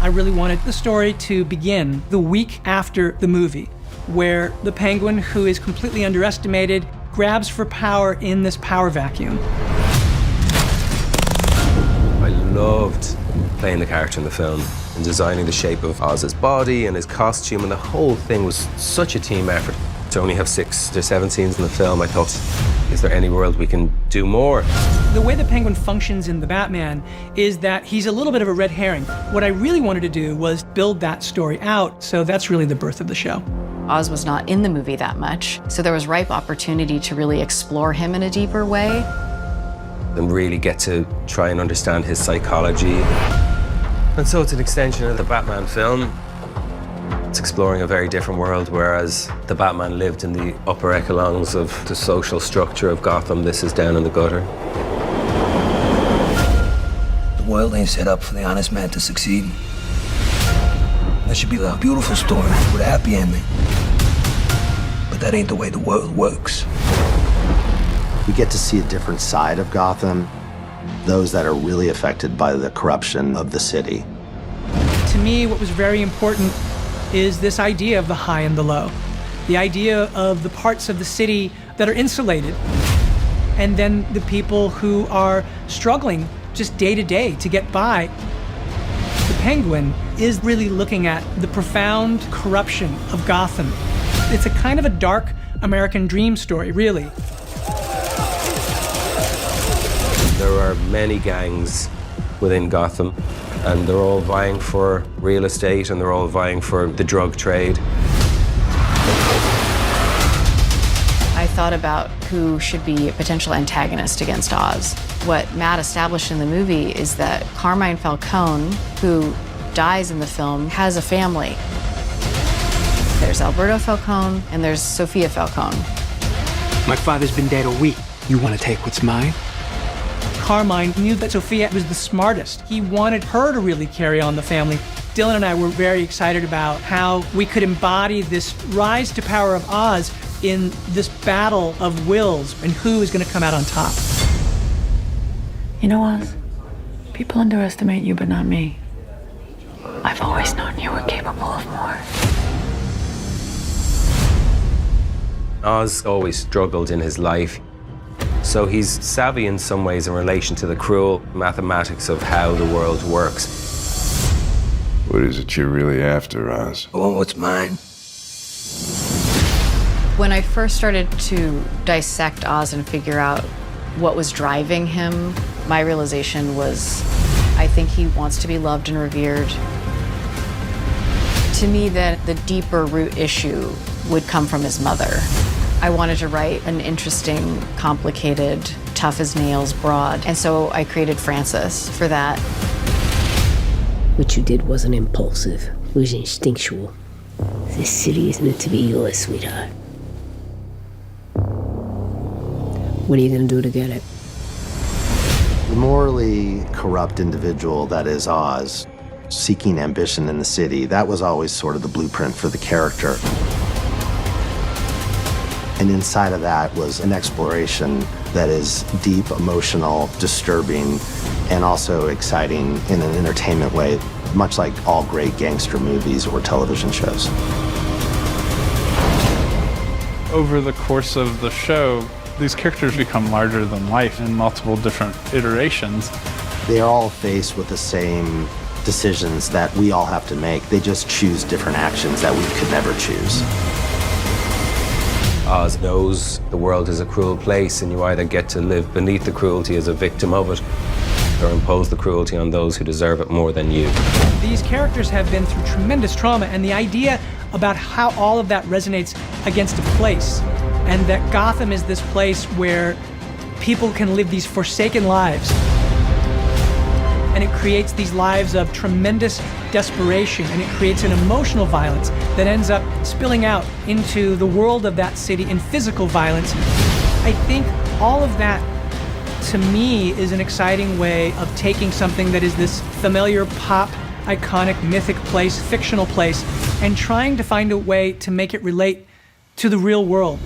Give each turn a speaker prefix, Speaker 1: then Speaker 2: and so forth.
Speaker 1: I really wanted the story to begin the week after the movie, where the Penguin, who is completely underestimated, grabs for power in this power vacuum.
Speaker 2: I loved playing the character in the film and designing the shape of Oz's body and his costume, and the whole thing was such a team effort. To only have 6 or 7 scenes in the film, I thought, is there any world we can do more?
Speaker 1: The way the Penguin functions in The Batman is that he's a little bit of a red herring. What I really wanted to do was build that story out, so that's really the birth of the show.
Speaker 3: Oz was not in the movie that much, so there was ripe opportunity to really explore him in a deeper way.
Speaker 2: And really get to try and understand his psychology. And so it's an extension of the Batman film. It's exploring a very different world, whereas the Batman lived in the upper echelons of the social structure of Gotham. This is down in the gutter.
Speaker 4: The world ain't set up for the honest man to succeed. That should be a beautiful story with a happy ending. But that ain't the way the world works.
Speaker 5: We get to see a different side of Gotham, those that are really affected by the corruption of the city.
Speaker 1: To me, what was very important is this idea of the high and the low. The idea of the parts of the city that are insulated, and then the people who are struggling just day to day to get by. The Penguin is really looking at the profound corruption of Gotham. It's a kind of a dark American dream story, really.
Speaker 2: There are many gangs within Gotham, and they're all vying for real estate, and they're all vying for the drug trade.
Speaker 3: I thought about who should be a potential antagonist against Oz. What Matt established in the movie is that Carmine Falcone, who dies in the film, has a family. There's Alberto Falcone, and there's Sofia Falcone.
Speaker 6: My father's been dead a week. You want to take what's mine?
Speaker 1: Carmine knew that Sofia was the smartest. He wanted her to really carry on the family. Dylan and I were very excited about how we could embody this rise to power of Oz in this battle of wills and who is going to come out on top.
Speaker 7: You know, Oz, people underestimate you, but not me. I've always known you were capable of more.
Speaker 2: Oz always struggled in his life. So he's savvy in some ways in relation to the cruel mathematics of how the world works.
Speaker 8: What is it you're really after, Oz?
Speaker 4: I want what's mine.
Speaker 3: When I first started to dissect Oz and figure out what was driving him, my realization was, I think he wants to be loved and revered. To me, then, the deeper root issue would come from his mother. I wanted to write an interesting, complicated, tough as nails broad, and so I created Frances for that.
Speaker 9: What you did wasn't impulsive, it was instinctual. This city is meant to be yours, sweetheart. What are you gonna do to get it?
Speaker 5: The morally corrupt individual that is Oz, seeking ambition in the city, that was always sort of the blueprint for the character. And inside of that was an exploration that is deep, emotional, disturbing, and also exciting in an entertainment way, much like all great gangster movies or television shows.
Speaker 10: Over the course of the show, these characters become larger than life in multiple different iterations.
Speaker 5: They are all faced with the same decisions that we all have to make. They just choose different actions that we could never choose.
Speaker 2: Oz knows the world is a cruel place, and you either get to live beneath the cruelty as a victim of it, or impose the cruelty on those who deserve it more than you.
Speaker 1: These characters have been through tremendous trauma, and the idea about how all of that resonates against a place, and that Gotham is this place where people can live these forsaken lives. And it creates these lives of tremendous desperation, and it creates an emotional violence that ends up spilling out into the world of that city in physical violence. I think all of that, to me, is an exciting way of taking something that is this familiar pop, iconic, mythic place, fictional place, and trying to find a way to make it relate to the real world.